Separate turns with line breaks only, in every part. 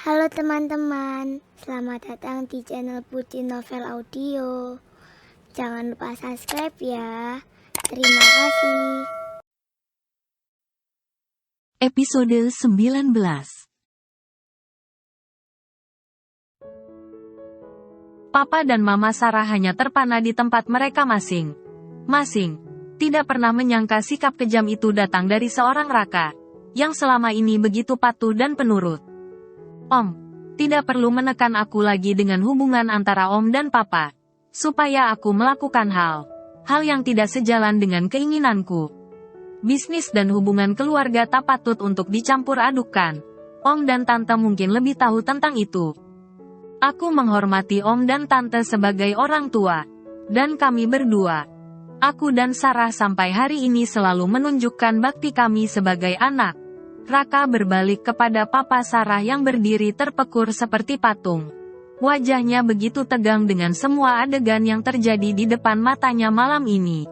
Halo teman-teman, selamat datang di channel Putri Novel Audio. Jangan lupa subscribe ya. Terima kasih.
Episode 19. Papa dan Mama Sarah hanya terpana di tempat mereka masing-masing. Tidak pernah menyangka sikap kejam itu datang dari seorang Raka, yang selama ini begitu patuh dan penurut. Om, tidak perlu menekan aku lagi dengan hubungan antara Om dan Papa, supaya aku melakukan hal yang tidak sejalan dengan keinginanku. Bisnis dan hubungan keluarga tak patut untuk dicampur adukkan. Om dan Tante mungkin lebih tahu tentang itu. Aku menghormati Om dan Tante sebagai orang tua. Dan kami berdua, aku dan Sarah sampai hari ini selalu menunjukkan bakti kami sebagai anak. Raka berbalik kepada Papa Sarah yang berdiri terpekur seperti patung. Wajahnya begitu tegang dengan semua adegan yang terjadi di depan matanya malam ini.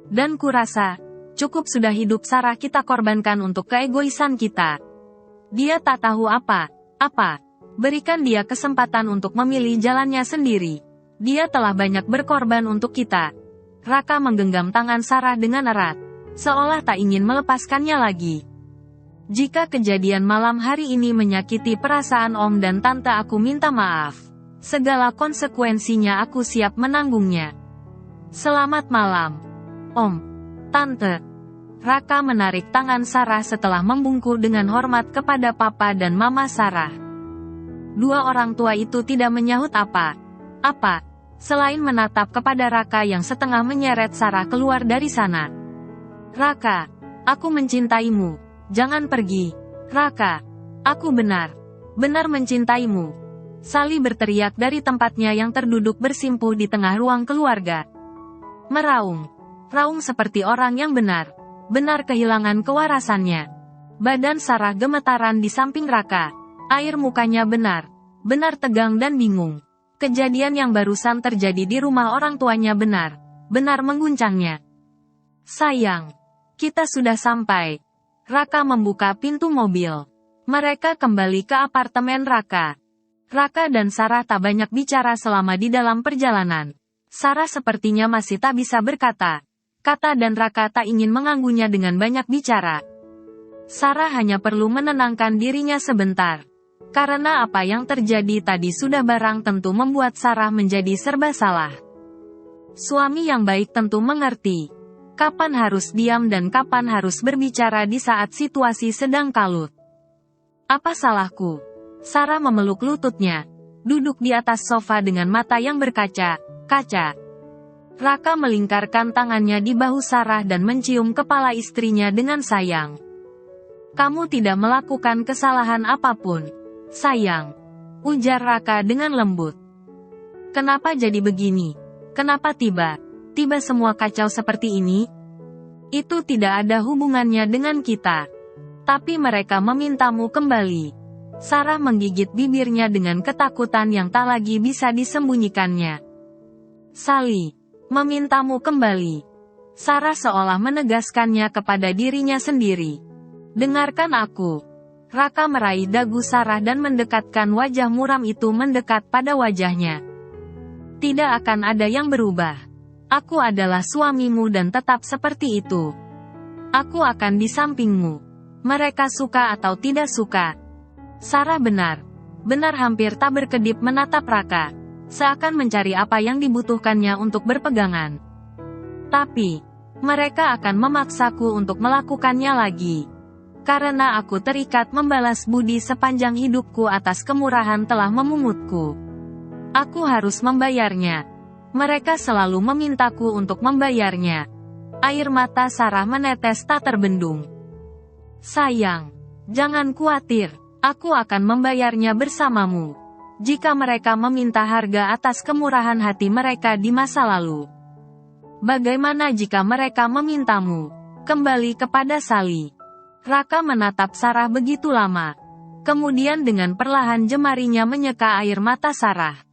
Dan kurasa, cukup sudah hidup Sarah kita korbankan untuk keegoisan kita. Dia tak tahu apa. Berikan dia kesempatan untuk memilih jalannya sendiri. Dia telah banyak berkorban untuk kita. Raka menggenggam tangan Sarah dengan erat, seolah tak ingin melepaskannya lagi. Jika kejadian malam hari ini menyakiti perasaan Om dan Tante, aku minta maaf. Segala konsekuensinya aku siap menanggungnya. Selamat malam, Om, Tante. Raka menarik tangan Sarah setelah membungkuk dengan hormat kepada Papa dan Mama Sarah. Dua orang tua itu tidak menyahut apa-apa, selain menatap kepada Raka yang setengah menyeret Sarah keluar dari sana. Raka, aku mencintaimu. Jangan pergi. Raka, aku benar-benar mencintaimu. Sally berteriak dari tempatnya yang terduduk bersimpuh di tengah ruang keluarga. Meraung seperti orang yang benar kehilangan kewarasannya. Badan Sarah gemetaran di samping Raka. Air mukanya benar tegang dan bingung. Kejadian yang barusan terjadi di rumah orang tuanya benar mengguncangnya. Sayang, kita sudah sampai. Raka membuka pintu mobil. Mereka kembali ke apartemen Raka. Raka dan Sarah tak banyak bicara selama di dalam perjalanan. Sarah sepertinya masih tak bisa berkata-kata dan Raka tak ingin mengganggunya dengan banyak bicara. Sarah hanya perlu menenangkan dirinya sebentar. Karena apa yang terjadi tadi sudah barang tentu membuat Sarah menjadi serba salah. Suami yang baik tentu mengerti kapan harus diam dan kapan harus berbicara di saat situasi sedang kalut. Apa salahku? Sarah memeluk lututnya, duduk di atas sofa dengan mata yang berkaca-kaca. Raka melingkarkan tangannya di bahu Sarah dan mencium kepala istrinya dengan sayang. Kamu tidak melakukan kesalahan apapun, sayang, ujar Raka dengan lembut. Kenapa jadi begini? Kenapa tiba-tiba semua kacau seperti ini? Itu tidak ada hubungannya dengan kita. Tapi mereka memintamu kembali. Sarah menggigit bibirnya dengan ketakutan yang tak lagi bisa disembunyikannya. Sally, memintamu kembali. Sarah seolah menegaskannya kepada dirinya sendiri. Dengarkan aku. Raka meraih dagu Sarah dan mendekatkan wajah muram itu mendekat pada wajahnya. Tidak akan ada yang berubah. Aku adalah suamimu dan tetap seperti itu. Aku akan di sampingmu. Mereka suka atau tidak suka. Sarah benar hampir tak berkedip menatap Raka, seakan mencari apa yang dibutuhkannya untuk berpegangan. Tapi, mereka akan memaksaku untuk melakukannya lagi. Karena aku terikat membalas budi sepanjang hidupku atas kemurahan telah memungutku. Aku harus membayarnya. Mereka selalu memintaku untuk membayarnya. Air mata Sarah menetes tak terbendung. Sayang, jangan khawatir, aku akan membayarnya bersamamu. Jika mereka meminta harga atas kemurahan hati mereka di masa lalu. Bagaimana jika mereka memintamu kembali kepada Sally? Raka menatap Sarah begitu lama. Kemudian dengan perlahan jemarinya menyeka air mata Sarah.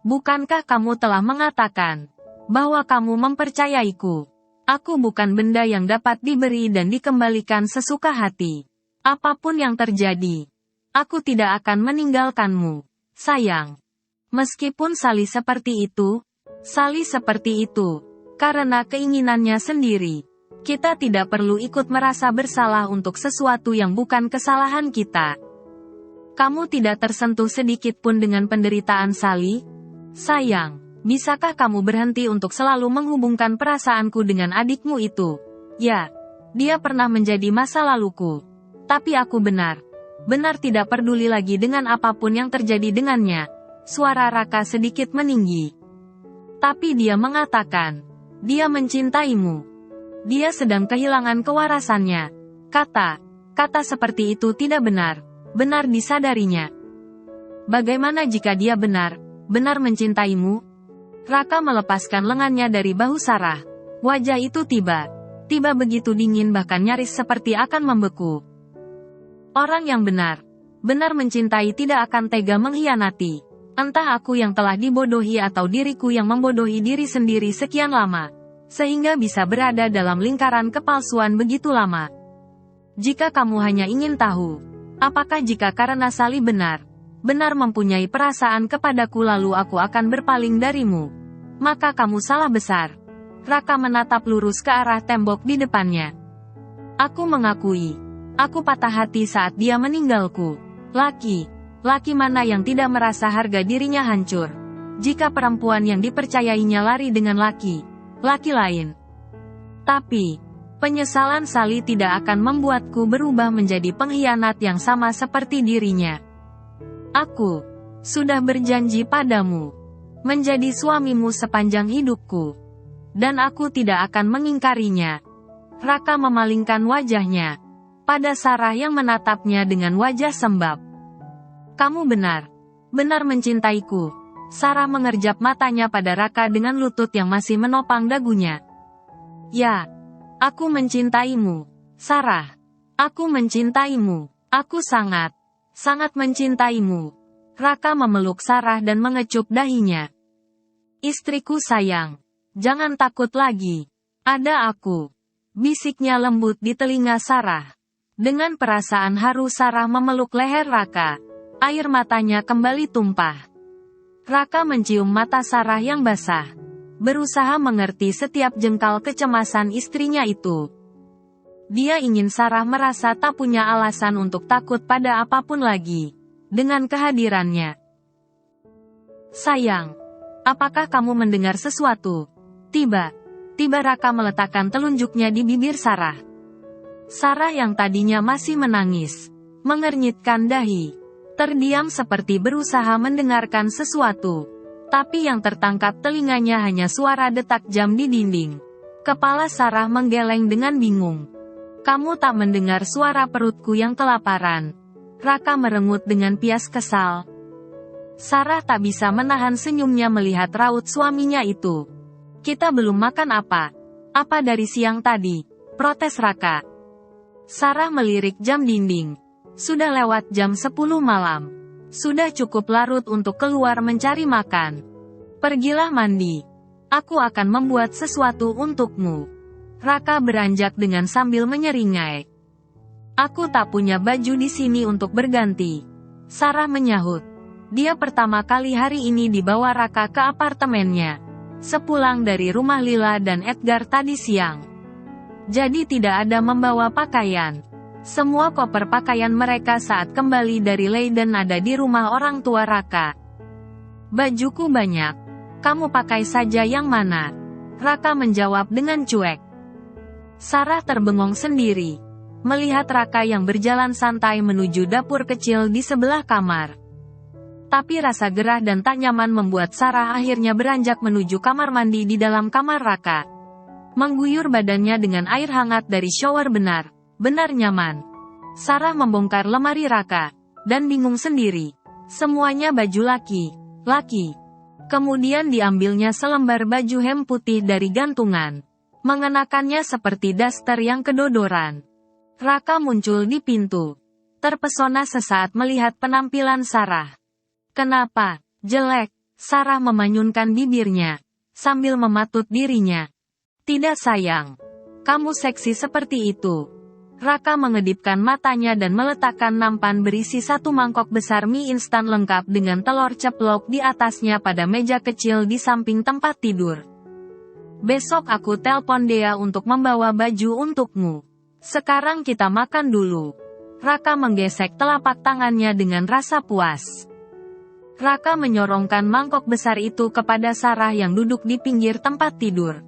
Bukankah kamu telah mengatakan bahwa kamu mempercayaiku? Aku bukan benda yang dapat diberi dan dikembalikan sesuka hati. Apapun yang terjadi, Aku tidak akan meninggalkanmu, sayang. Meskipun Sally seperti itu, karena keinginannya sendiri. Kita tidak perlu ikut merasa bersalah untuk sesuatu yang bukan kesalahan kita. Kamu tidak tersentuh sedikit pun dengan penderitaan Sally? Sayang, bisakah kamu berhenti untuk selalu menghubungkan perasaanku dengan adikmu itu? Ya, dia pernah menjadi masa laluku. Tapi aku benar tidak peduli lagi dengan apapun yang terjadi dengannya. Suara Raka sedikit meninggi. Tapi dia mengatakan, dia mencintaimu. Dia sedang kehilangan kewarasannya. Kata seperti itu tidak benar disadarinya. Bagaimana jika dia benar mencintaimu? Raka melepaskan lengannya dari bahu Sarah. Wajah itu tiba begitu dingin bahkan nyaris seperti akan membeku. Orang yang benar mencintai tidak akan tega mengkhianati. Entah aku yang telah dibodohi atau diriku yang membodohi diri sendiri sekian lama, sehingga bisa berada dalam lingkaran kepalsuan begitu lama. Jika kamu hanya ingin tahu, apakah jika karena Sally benar mempunyai perasaan kepadaku lalu aku akan berpaling darimu, maka kamu salah besar. Raka menatap lurus ke arah tembok di depannya. Aku mengakui, aku patah hati saat dia meninggalku. Laki mana yang tidak merasa harga dirinya hancur, jika perempuan yang dipercayainya lari dengan laki lain. Tapi, penyesalan Sally tidak akan membuatku berubah menjadi pengkhianat yang sama seperti dirinya. Aku sudah berjanji padamu menjadi suamimu sepanjang hidupku, dan aku tidak akan mengingkarinya. Raka memalingkan wajahnya pada Sarah yang menatapnya dengan wajah sembab. Kamu benar mencintaiku. Sarah mengerjap matanya pada Raka dengan lutut yang masih menopang dagunya. Ya, aku mencintaimu, Sarah. Aku mencintaimu. Aku sangat mencintaimu. Raka memeluk Sarah dan mengecup dahinya. Istriku sayang, jangan takut lagi. Ada aku, bisiknya lembut di telinga Sarah. Dengan perasaan haru Sarah memeluk leher Raka. Air matanya kembali tumpah. Raka mencium mata Sarah yang basah, berusaha mengerti setiap jengkal kecemasan istrinya itu. Dia ingin Sarah merasa tak punya alasan untuk takut pada apapun lagi dengan kehadirannya. Sayang, apakah kamu mendengar sesuatu? Tiba Raka meletakkan telunjuknya di bibir Sarah. Sarah yang tadinya masih menangis, mengernyitkan dahi, terdiam seperti berusaha mendengarkan sesuatu. Tapi yang tertangkap telinganya hanya suara detak jam di dinding. Kepala Sarah menggeleng dengan bingung. Kamu tak mendengar suara perutku yang kelaparan? Raka merengut dengan pias kesal. Sarah tak bisa menahan senyumnya melihat raut suaminya itu. Kita belum makan apa dari siang tadi, protes Raka. Sarah melirik jam dinding. Sudah lewat jam 10 malam. Sudah cukup larut untuk keluar mencari makan. Pergilah mandi. Aku akan membuat sesuatu untukmu. Raka beranjak dengan sambil menyeringai. Aku tak punya baju di sini untuk berganti. Sarah menyahut. Dia pertama kali hari ini dibawa Raka ke apartemennya, sepulang dari rumah Lila dan Edgar tadi siang. Jadi tidak ada membawa pakaian. Semua koper pakaian mereka saat kembali dari Leiden ada di rumah orang tua Raka. Bajuku banyak. Kamu pakai saja yang mana? Raka menjawab dengan cuek. Sarah terbengong sendiri, melihat Raka yang berjalan santai menuju dapur kecil di sebelah kamar. Tapi rasa gerah dan tak nyaman membuat Sarah akhirnya beranjak menuju kamar mandi di dalam kamar Raka. Mengguyur badannya dengan air hangat dari shower benar nyaman. Sarah membongkar lemari Raka, dan bingung sendiri. Semuanya baju laki. Kemudian diambilnya selembar baju hem putih dari gantungan. Mengenakannya seperti daster yang kedodoran. Raka muncul di pintu. Terpesona sesaat melihat penampilan Sarah. Kenapa? Jelek. Sarah memanyunkan bibirnya, sambil mematut dirinya. Tidak sayang. Kamu seksi seperti itu. Raka mengedipkan matanya dan meletakkan nampan berisi 1 mangkok besar mie instan lengkap dengan telur ceplok di atasnya pada meja kecil di samping tempat tidur. Besok aku telpon Dea untuk membawa baju untukmu. Sekarang kita makan dulu. Raka menggesek telapak tangannya dengan rasa puas. Raka menyorongkan mangkok besar itu kepada Sarah yang duduk di pinggir tempat tidur.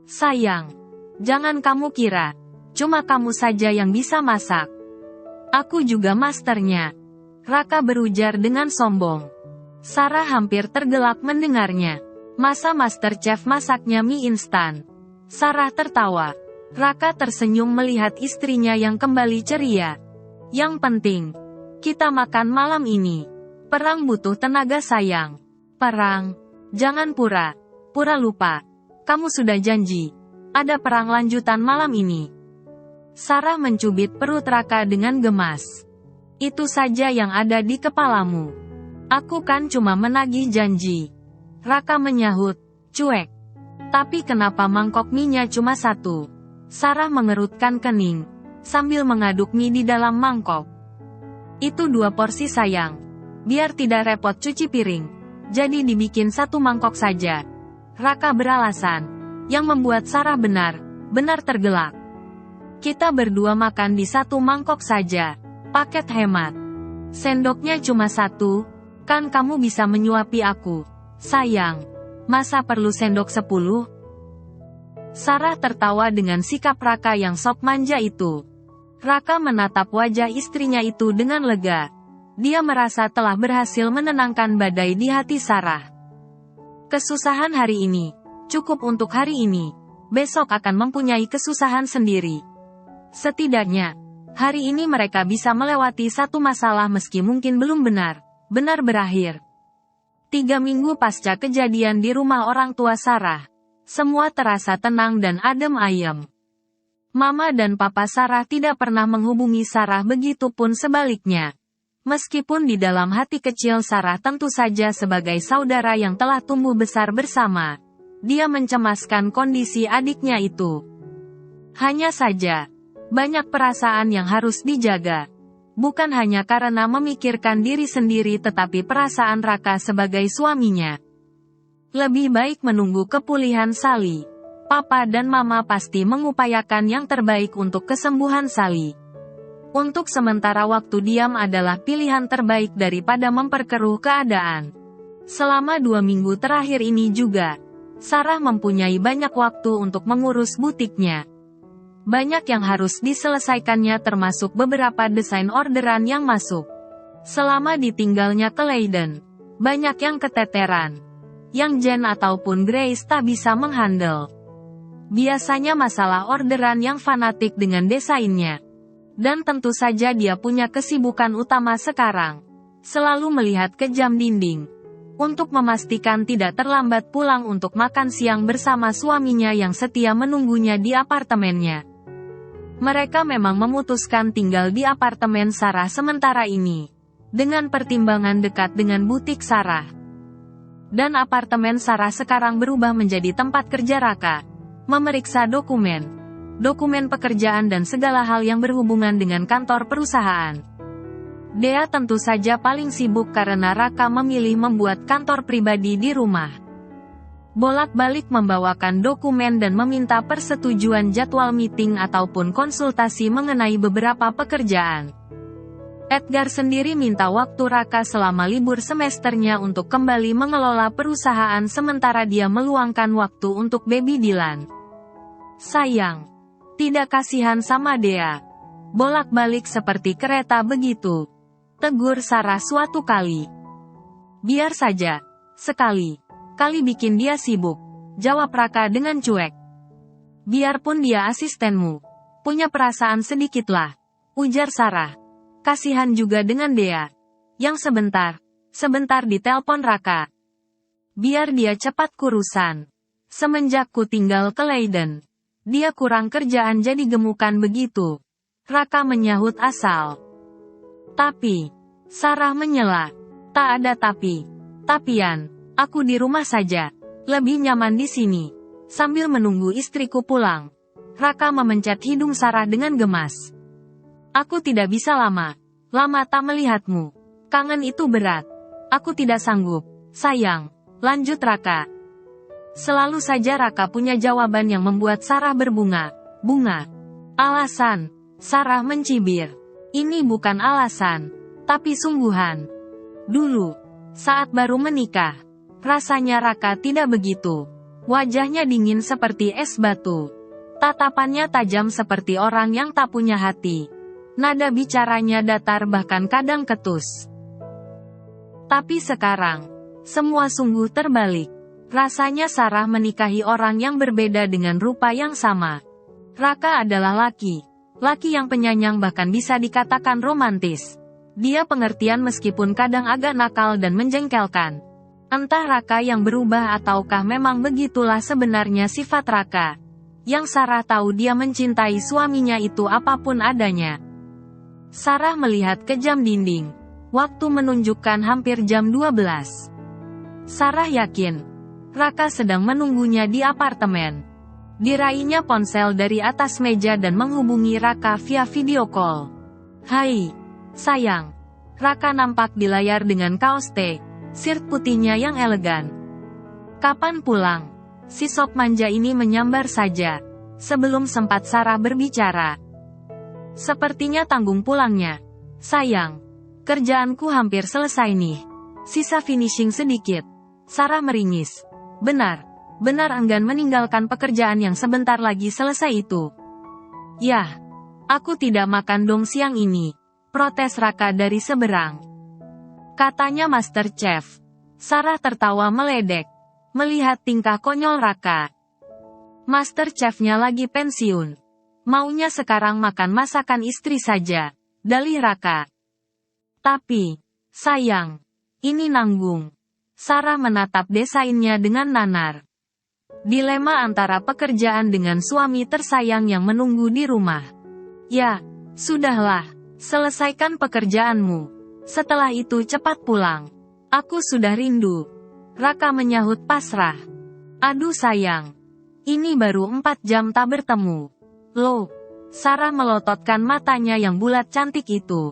Sayang, jangan kamu kira cuma kamu saja yang bisa masak. Aku juga masternya. Raka berujar dengan sombong. Sarah hampir tergelak mendengarnya. Masa master chef masaknya mie instan? Sarah tertawa. Raka tersenyum melihat istrinya yang kembali ceria. Yang penting, kita makan malam ini. Perang butuh tenaga sayang. Perang? Jangan pura lupa. Kamu sudah janji. Ada perang lanjutan malam ini. Sarah mencubit perut Raka dengan gemas. Itu saja yang ada di kepalamu. Aku kan cuma menagih janji. Raka menyahut, cuek. Tapi kenapa mangkok mie-nya cuma 1? Sarah mengerutkan kening, sambil mengaduk mie di dalam mangkok. Itu 2 porsi sayang. Biar tidak repot cuci piring. Jadi dibikin 1 mangkok saja. Raka beralasan, yang membuat Sarah benar tergelak. Kita berdua makan di 1 mangkok saja. Paket hemat. Sendoknya cuma 1, kan kamu bisa menyuapi aku. Sayang, masa perlu sendok 10? Sarah tertawa dengan sikap Raka yang sok manja itu. Raka menatap wajah istrinya itu dengan lega. Dia merasa telah berhasil menenangkan badai di hati Sarah. Kesusahan hari ini, cukup untuk hari ini. Besok akan mempunyai kesusahan sendiri. Setidaknya, hari ini mereka bisa melewati 1 masalah meski mungkin belum benar berakhir. 3 minggu pasca kejadian di rumah orang tua Sarah, semua terasa tenang dan adem ayem. Mama dan Papa Sarah tidak pernah menghubungi Sarah, begitupun sebaliknya. Meskipun di dalam hati kecil Sarah tentu saja sebagai saudara yang telah tumbuh besar bersama, dia mencemaskan kondisi adiknya itu. Hanya saja, banyak perasaan yang harus dijaga. Bukan hanya karena memikirkan diri sendiri tetapi perasaan Raka sebagai suaminya. Lebih baik menunggu kepulihan Sally. Papa dan Mama pasti mengupayakan yang terbaik untuk kesembuhan Sally. Untuk sementara waktu diam adalah pilihan terbaik daripada memperkeruh keadaan. Selama 2 minggu terakhir ini juga, Sarah mempunyai banyak waktu untuk mengurus butiknya. Banyak yang harus diselesaikannya termasuk beberapa desain orderan yang masuk. Selama ditinggalnya ke Leiden, banyak yang keteteran. Yang Jen ataupun Grace tak bisa menghandle. Biasanya masalah orderan yang fanatik dengan desainnya. Dan tentu saja dia punya kesibukan utama sekarang. Selalu melihat ke jam dinding. Untuk memastikan tidak terlambat pulang untuk makan siang bersama suaminya yang setia menunggunya di apartemennya. Mereka memang memutuskan tinggal di apartemen Sarah sementara ini. Dengan pertimbangan dekat dengan butik Sarah. Dan apartemen Sarah sekarang berubah menjadi tempat kerja Raka. Memeriksa dokumen pekerjaan dan segala hal yang berhubungan dengan kantor perusahaan. Dea tentu saja paling sibuk karena Raka memilih membuat kantor pribadi di rumah. Bolak-balik membawakan dokumen dan meminta persetujuan jadwal meeting ataupun konsultasi mengenai beberapa pekerjaan. Edgar sendiri minta waktu Raka selama libur semesternya untuk kembali mengelola perusahaan sementara dia meluangkan waktu untuk baby Dylan. Sayang, tidak kasihan sama Dea. Bolak-balik seperti kereta begitu. Tegur Sarah suatu kali. Biar saja, sekali-kali bikin dia sibuk, jawab Raka dengan cuek. Biarpun dia asistenmu, punya perasaan sedikitlah, ujar Sarah. Kasihan juga dengan Dea, yang sebentar ditelepon Raka. Biar dia cepat kurusan. Semenjak ku tinggal ke Leiden, dia kurang kerjaan jadi gemukan begitu. Raka menyahut asal. Tapi, Sarah menyela. Tak ada tapian, aku di rumah saja. Lebih nyaman di sini. Sambil menunggu istriku pulang. Raka memencet hidung Sarah dengan gemas. Aku tidak bisa lama tak melihatmu. Kangen itu berat. Aku tidak sanggup, sayang. Lanjut Raka. Selalu saja Raka punya jawaban yang membuat Sarah berbunga-bunga. Alasan, Sarah mencibir. Ini bukan alasan, tapi sungguhan. Dulu, saat baru menikah, rasanya Raka tidak begitu. Wajahnya dingin seperti es batu. Tatapannya tajam seperti orang yang tak punya hati. Nada bicaranya datar bahkan kadang ketus. Tapi sekarang, semua sungguh terbalik. Rasanya Sarah menikahi orang yang berbeda dengan rupa yang sama. Raka adalah laki yang penyayang bahkan bisa dikatakan romantis. Dia pengertian meskipun kadang agak nakal dan menjengkelkan. Entah Raka yang berubah ataukah memang begitulah sebenarnya sifat Raka. Yang Sarah tahu dia mencintai suaminya itu apapun adanya. Sarah melihat ke jam dinding. Waktu menunjukkan hampir jam 12. Sarah yakin Raka sedang menunggunya di apartemen. Diraihnya ponsel dari atas meja dan menghubungi Raka via video call. Hai, sayang. Raka nampak di layar dengan kaos T, shirt putihnya yang elegan. Kapan pulang? Si sok manja ini menyambar saja. Sebelum sempat Sarah berbicara. Sepertinya tanggung pulangnya. Sayang, kerjaanku hampir selesai nih. Sisa finishing sedikit. Sarah meringis. Benar enggan meninggalkan pekerjaan yang sebentar lagi selesai itu. Yah, aku tidak makan dong siang ini. Protes Raka dari seberang. Katanya Master Chef. Sarah tertawa meledek. Melihat tingkah konyol Raka. Master Chef-nya lagi pensiun. Maunya sekarang makan masakan istri saja. Dalih Raka. Tapi, sayang, ini nanggung. Sarah menatap desainnya dengan nanar. Dilema antara pekerjaan dengan suami tersayang yang menunggu di rumah. Ya, sudahlah, selesaikan pekerjaanmu. Setelah itu cepat pulang. Aku sudah rindu. Raka menyahut pasrah. Aduh sayang. Ini baru 4 jam tak bertemu. Loh, Sarah melototkan matanya yang bulat cantik itu.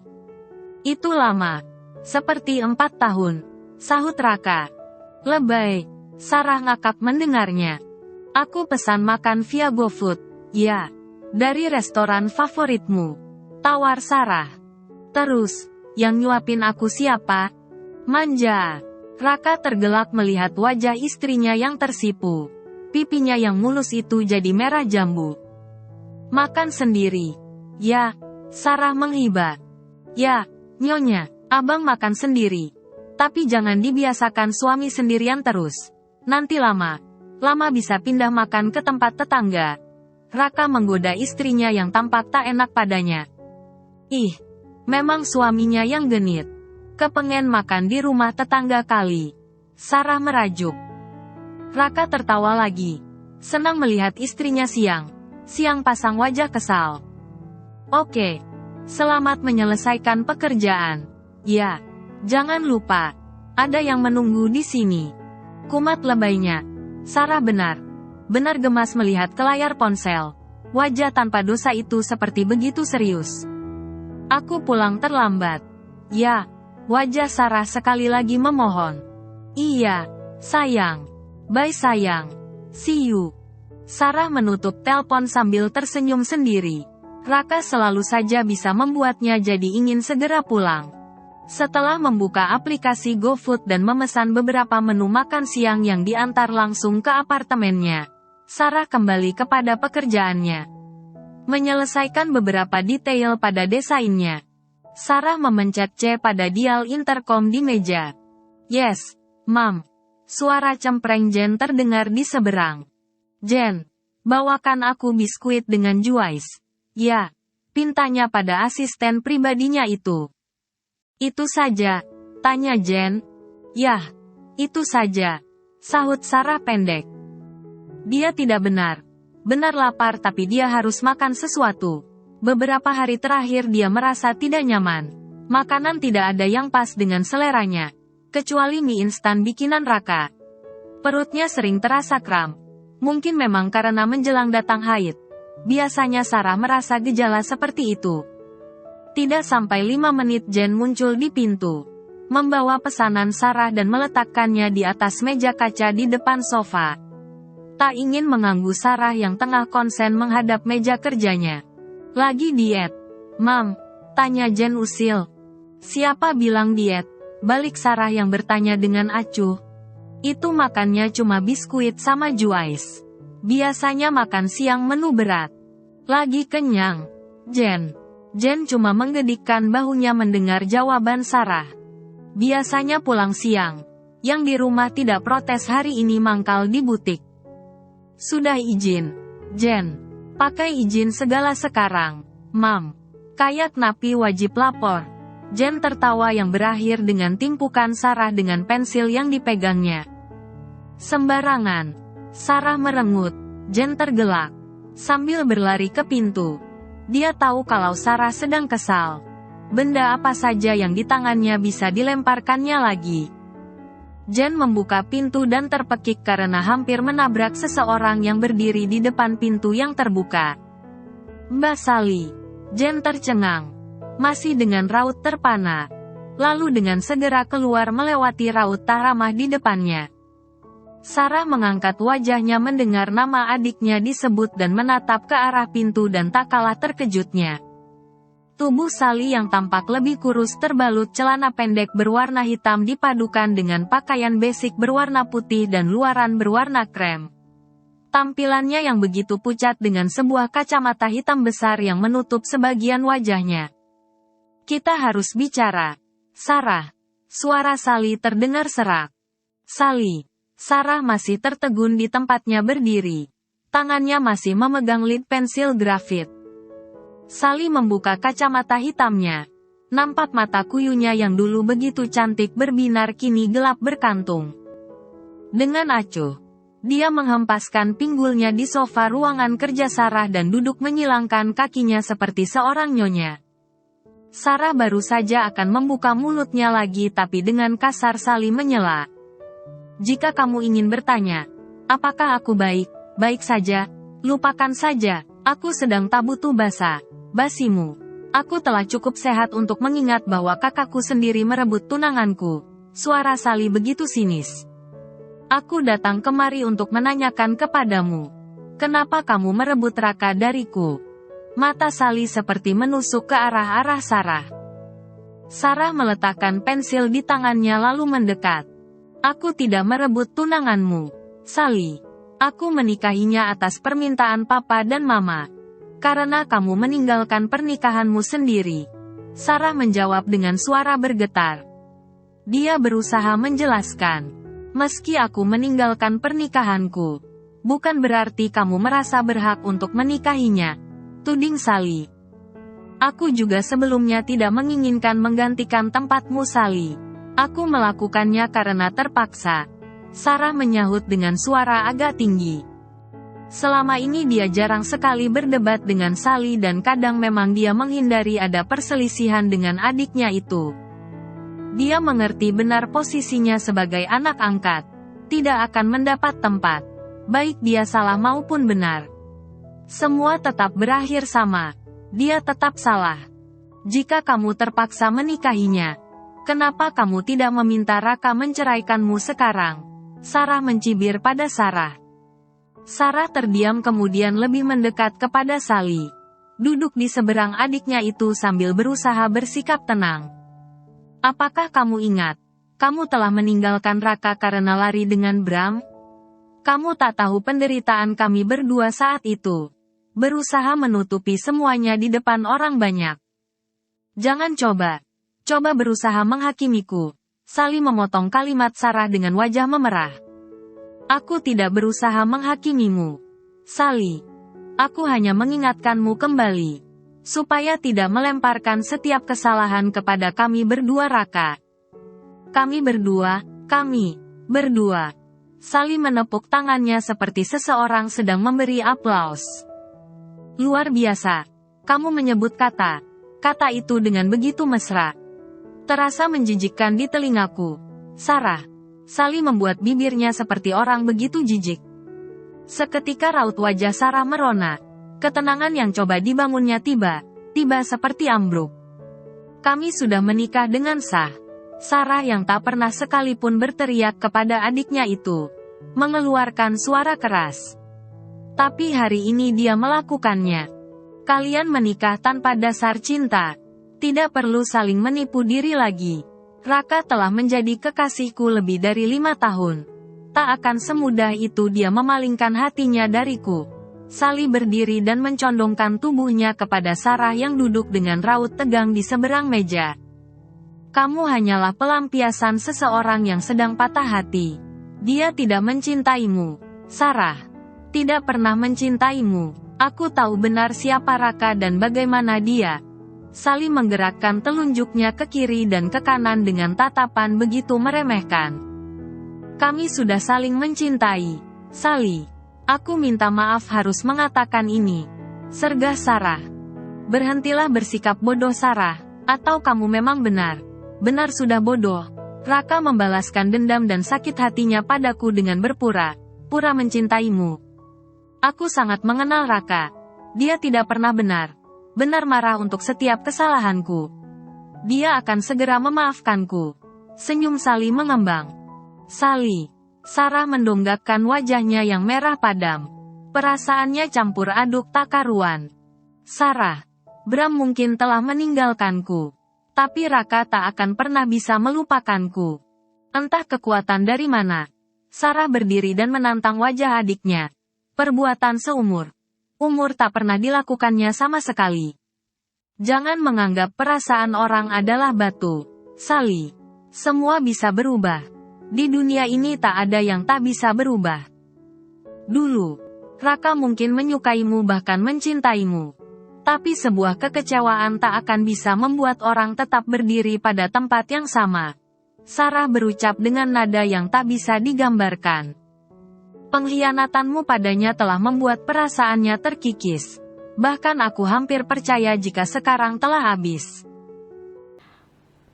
Itu lama. Seperti 4 tahun. Sahut Raka. Lebay. Sarah ngakak mendengarnya. Aku pesan makan via GoFood. Ya. Dari restoran favoritmu. Tawar Sarah. Terus, yang nyuapin aku siapa? Manja. Raka tergelak melihat wajah istrinya yang tersipu. Pipinya yang mulus itu jadi merah jambu. Makan sendiri. Ya, Sarah menghibah. Ya, Nyonya, abang makan sendiri. Tapi jangan dibiasakan suami sendirian terus. Nanti lama bisa pindah makan ke tempat tetangga. Raka menggoda istrinya yang tampak tak enak padanya. Ih, memang suaminya yang genit. Kepengen makan di rumah tetangga kali. Sarah merajuk. Raka tertawa lagi. Senang melihat istrinya siang pasang wajah kesal. Oke. Selamat menyelesaikan pekerjaan. Ya. Jangan lupa. Ada yang menunggu di sini. Kumat lebaynya. Sarah benar gemas melihat ke layar ponsel. Wajah tanpa dosa itu seperti begitu serius. Aku pulang terlambat. Ya. Wajah Sarah sekali lagi memohon. Iya. Sayang. Bye sayang. See you. Sarah menutup telepon sambil tersenyum sendiri. Raka selalu saja bisa membuatnya jadi ingin segera pulang. Setelah membuka aplikasi GoFood dan memesan beberapa menu makan siang yang diantar langsung ke apartemennya, Sarah kembali kepada pekerjaannya. Menyelesaikan beberapa detail pada desainnya. Sarah memencet C pada dial intercom di meja. Yes, Mom. Suara cempreng Jen terdengar di seberang. Jen, bawakan aku biskuit dengan juice. Ya, pintanya pada asisten pribadinya itu. Itu saja, tanya Jen. Yah, itu saja, sahut Sarah pendek. Dia tidak benar lapar tapi dia harus makan sesuatu. Beberapa hari terakhir dia merasa tidak nyaman. Makanan tidak ada yang pas dengan seleranya. Kecuali mie instan bikinan Raka. Perutnya sering terasa kram. Mungkin memang karena menjelang datang haid. Biasanya Sarah merasa gejala seperti itu. Tidak sampai 5 menit Jen muncul di pintu, membawa pesanan Sarah dan meletakkannya di atas meja kaca di depan sofa. Tak ingin mengganggu Sarah yang tengah konsen menghadap meja kerjanya. Lagi diet, Mam? Tanya Jen usil. Siapa bilang diet? Balik Sarah yang bertanya dengan acuh. Itu makannya cuma biskuit sama juice. Biasanya makan siang menu berat. Lagi kenyang. Jen cuma menggedikkan bahunya mendengar jawaban Sarah. Biasanya pulang siang. Yang di rumah tidak protes hari ini mangkal di butik. Sudah izin, Jen. Pakai izin segala sekarang, Mam. Kayak napi wajib lapor. Jen tertawa yang berakhir dengan timpukan Sarah dengan pensil yang dipegangnya. Sembarangan. Sarah merengut. Jen tergelak. Sambil berlari ke pintu. Dia tahu kalau Sarah sedang kesal. Benda apa saja yang di tangannya bisa dilemparkannya lagi. Jen membuka pintu dan terpekik karena hampir menabrak seseorang yang berdiri di depan pintu yang terbuka. Mbak Sally. Jen tercengang. Masih dengan raut terpana. Lalu dengan segera keluar melewati raut tak ramah di depannya. Sarah mengangkat wajahnya mendengar nama adiknya disebut dan menatap ke arah pintu dan tak kalah terkejutnya. Tubuh Sally yang tampak lebih kurus terbalut celana pendek berwarna hitam dipadukan dengan pakaian basic berwarna putih dan luaran berwarna krem. Tampilannya yang begitu pucat dengan sebuah kacamata hitam besar yang menutup sebagian wajahnya. Kita harus bicara. Sarah. Suara Sally terdengar serak. Sally. Sarah masih tertegun di tempatnya berdiri. Tangannya masih memegang lid pensil grafit. Sally membuka kacamata hitamnya. Nampak mata kuyunya yang dulu begitu cantik berbinar kini gelap berkantung. Dengan acuh, dia menghempaskan pinggulnya di sofa ruangan kerja Sarah dan duduk menyilangkan kakinya seperti seorang nyonya. Sarah baru saja akan membuka mulutnya lagi tapi dengan kasar Sally menyela. Jika kamu ingin bertanya, apakah aku baik, baik saja, lupakan saja, aku sedang tak butuh basimu. Aku telah cukup sehat untuk mengingat bahwa kakakku sendiri merebut tunanganku. Suara Sally begitu sinis. Aku datang kemari untuk menanyakan kepadamu. Kenapa kamu merebut Raka dariku? Mata Sally seperti menusuk ke arah-arah Sarah. Sarah meletakkan pensil di tangannya lalu mendekat. Aku tidak merebut tunanganmu, Sally. Aku menikahinya atas permintaan papa dan mama. Karena kamu meninggalkan pernikahanmu sendiri. Sarah menjawab dengan suara bergetar. Dia berusaha menjelaskan. Meski aku meninggalkan pernikahanku, bukan berarti kamu merasa berhak untuk menikahinya. Tuding Sally. Aku juga sebelumnya tidak menginginkan menggantikan tempatmu Sally. Aku melakukannya karena terpaksa. Sarah menyahut dengan suara agak tinggi. Selama ini dia jarang sekali berdebat dengan Sally dan kadang memang dia menghindari ada perselisihan dengan adiknya itu. Dia mengerti benar posisinya sebagai anak angkat. Tidak akan mendapat tempat. Baik dia salah maupun benar. Semua tetap berakhir sama. Dia tetap salah. Jika kamu terpaksa menikahinya, kenapa kamu tidak meminta Raka menceraikanmu sekarang? Sarah mencibir pada Sarah. Sarah terdiam kemudian lebih mendekat kepada Sally. Duduk di seberang adiknya itu sambil berusaha bersikap tenang. Apakah kamu ingat? Kamu telah meninggalkan Raka karena lari dengan Bram? Kamu tak tahu penderitaan kami berdua saat itu. Berusaha menutupi semuanya di depan orang banyak. Jangan coba berusaha menghakimiku. Sally memotong kalimat Sarah dengan wajah memerah. Aku tidak berusaha menghakimimu, Sally. Aku hanya mengingatkanmu kembali. Supaya tidak melemparkan setiap kesalahan kepada kami berdua Raka. Kami berdua. Sally menepuk tangannya seperti seseorang sedang memberi aplaus. Luar biasa. Kamu menyebut kata itu dengan begitu mesra. Terasa menjijikkan di telingaku. Sarah. Sally membuat bibirnya seperti orang begitu jijik. Seketika raut wajah Sarah merona. Ketenangan yang coba dibangunnya tiba seperti ambruk. Kami sudah menikah dengan sah. Sarah yang tak pernah sekalipun berteriak kepada adiknya itu, mengeluarkan suara keras. Tapi hari ini dia melakukannya. Kalian menikah tanpa dasar cinta. Tidak perlu saling menipu diri lagi. Raka telah menjadi kekasihku lebih dari 5 tahun. Tak akan semudah itu dia memalingkan hatinya dariku. Sally berdiri dan mencondongkan tubuhnya kepada Sarah yang duduk dengan raut tegang di seberang meja. Kamu hanyalah pelampiasan seseorang yang sedang patah hati. Dia tidak mencintaimu, Sarah. Tidak pernah mencintaimu. Aku tahu benar siapa Raka dan bagaimana dia. Sally menggerakkan telunjuknya ke kiri dan ke kanan dengan tatapan begitu meremehkan. Kami sudah saling mencintai, Sally. Aku minta maaf harus mengatakan ini. Sergah Sarah. Berhentilah bersikap bodoh Sarah, atau kamu memang benar. Benar sudah bodoh. Raka membalaskan dendam dan sakit hatinya padaku dengan berpura-pura mencintaimu. Aku sangat mengenal Raka. Dia tidak pernah benar marah untuk setiap kesalahanku. Dia akan segera memaafkanku. Senyum Sally mengembang. Sally. Sarah mendongakkan wajahnya yang merah padam. Perasaannya campur aduk tak karuan. Sarah. Bram mungkin telah meninggalkanku. Tapi Raka tak akan pernah bisa melupakanku. Entah kekuatan dari mana. Sarah berdiri dan menantang wajah adiknya. Perbuatan seumur umur tak pernah dilakukannya sama sekali. Jangan menganggap perasaan orang adalah batu, Sally. Semua bisa berubah. Di dunia ini tak ada yang tak bisa berubah. Dulu, Raka mungkin menyukaimu bahkan mencintaimu. Tapi sebuah kekecewaan tak akan bisa membuat orang tetap berdiri pada tempat yang sama. Sarah berucap dengan nada yang tak bisa digambarkan. Pengkhianatanmu padanya telah membuat perasaannya terkikis. Bahkan aku hampir percaya jika sekarang telah habis.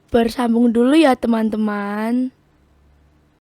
Bersambung dulu ya teman-teman.